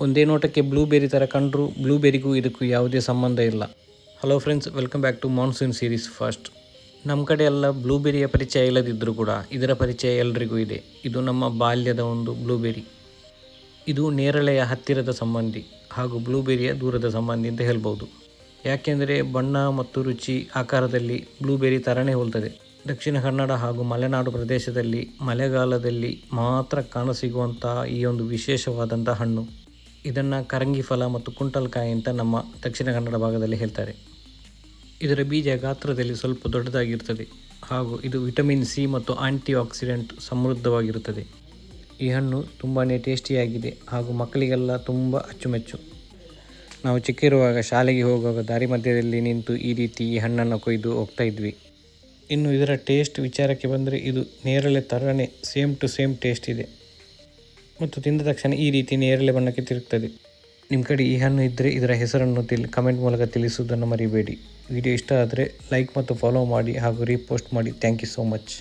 ಒಂದೇ ನೋಟಕ್ಕೆ ಬ್ಲೂಬೆರಿ ಥರ ಕಂಡರೂ ಬ್ಲೂಬೆರಿಗೂ ಇದಕ್ಕೂ ಯಾವುದೇ ಸಂಬಂಧ ಇಲ್ಲ. Hello friends, welcome back to monsoon series first. ನಮ್ಮ ಕಡೆ ಎಲ್ಲ ಬ್ಲೂಬೆರಿಯ ಪರಿಚಯ ಇಲ್ಲದಿದ್ದರೂ ಕೂಡ ಇದರ ಪರಿಚಯ ಎಲ್ರಿಗೂ ಇದೆ. ಇದು ನಮ್ಮ ಬಾಲ್ಯದ ಒಂದು ಬ್ಲೂಬೆರಿ. ಇದು ನೇರಳೆಯ ಹತ್ತಿರದ ಸಂಬಂಧಿ ಹಾಗೂ ಬ್ಲೂಬೆರಿಯ ದೂರದ ಸಂಬಂಧಿ ಅಂತ ಹೇಳ್ಬೋದು. ಯಾಕೆಂದರೆ ಬಣ್ಣ ಮತ್ತು ರುಚಿ ಆಕಾರದಲ್ಲಿ ಬ್ಲೂಬೆರಿ ಥರನೇ ಹೋಲ್ತದೆ. ದಕ್ಷಿಣ ಕನ್ನಡ ಹಾಗೂ ಮಲೆನಾಡು ಪ್ರದೇಶದಲ್ಲಿ ಮಳೆಗಾಲದಲ್ಲಿ ಮಾತ್ರ ಕಾಣಸಿಗುವಂತಹ ಈ ಒಂದು ವಿಶೇಷವಾದಂಥ ಹಣ್ಣು. ಇದನ್ನು ಕರಂಗಿ ಫಲ ಮತ್ತು ಕುಂಟಲ್ಕಾಯಿ ಅಂತ ನಮ್ಮ ದಕ್ಷಿಣ ಕನ್ನಡ ಭಾಗದಲ್ಲಿ ಹೇಳ್ತಾರೆ. ಇದರ ಬೀಜ ಗಾತ್ರದಲ್ಲಿ ಸ್ವಲ್ಪ ದೊಡ್ಡದಾಗಿರ್ತದೆ ಹಾಗೂ ಇದು ವಿಟಮಿನ್ ಸಿ ಮತ್ತು ಆಂಟಿ ಆಕ್ಸಿಡೆಂಟ್ ಸಮೃದ್ಧವಾಗಿರುತ್ತದೆ. ಈ ಹಣ್ಣು ತುಂಬಾ ಟೇಸ್ಟಿಯಾಗಿದೆ ಹಾಗೂ ಮಕ್ಕಳಿಗೆಲ್ಲ ತುಂಬ ಅಚ್ಚುಮೆಚ್ಚು. ನಾವು ಚಿಕ್ಕಿರುವಾಗ ಶಾಲೆಗೆ ಹೋಗುವಾಗ ದಾರಿ ಮಧ್ಯದಲ್ಲಿ ನಿಂತು ಈ ರೀತಿ ಈ ಹಣ್ಣನ್ನು ಕೊಯ್ದು ಹೋಗ್ತಾ ಇದ್ವಿ. ಇನ್ನು ಇದರ ಟೇಸ್ಟ್ ವಿಚಾರಕ್ಕೆ ಬಂದರೆ ಇದು ನೇರಳೆ ಥರನೇ ಸೇಮ್ ಟು ಸೇಮ್ ಟೇಸ್ಟ್ ಇದೆ ಮತ್ತು ತಿಂದ ತಕ್ಷಣ ಈ ರೀತಿ ನೇರಳೆ ಬಣ್ಣಕ್ಕೆ ತಿರುಗ್ತದೆ. ನಿಮ್ಮ ಕಡೆ ಈ ಹಣ್ಣು ಇದ್ದರೆ ಇದರ ಹೆಸರನ್ನು ಕಮೆಂಟ್ ಮೂಲಕ ತಿಳಿಸುವುದನ್ನು ಮರಿಬೇಡಿ. ವಿಡಿಯೋ ಇಷ್ಟ ಆದರೆ ಲೈಕ್ ಮತ್ತು ಫಾಲೋ ಮಾಡಿ ಹಾಗೂ ರೀಪೋಸ್ಟ್ ಮಾಡಿ. Thank you so much.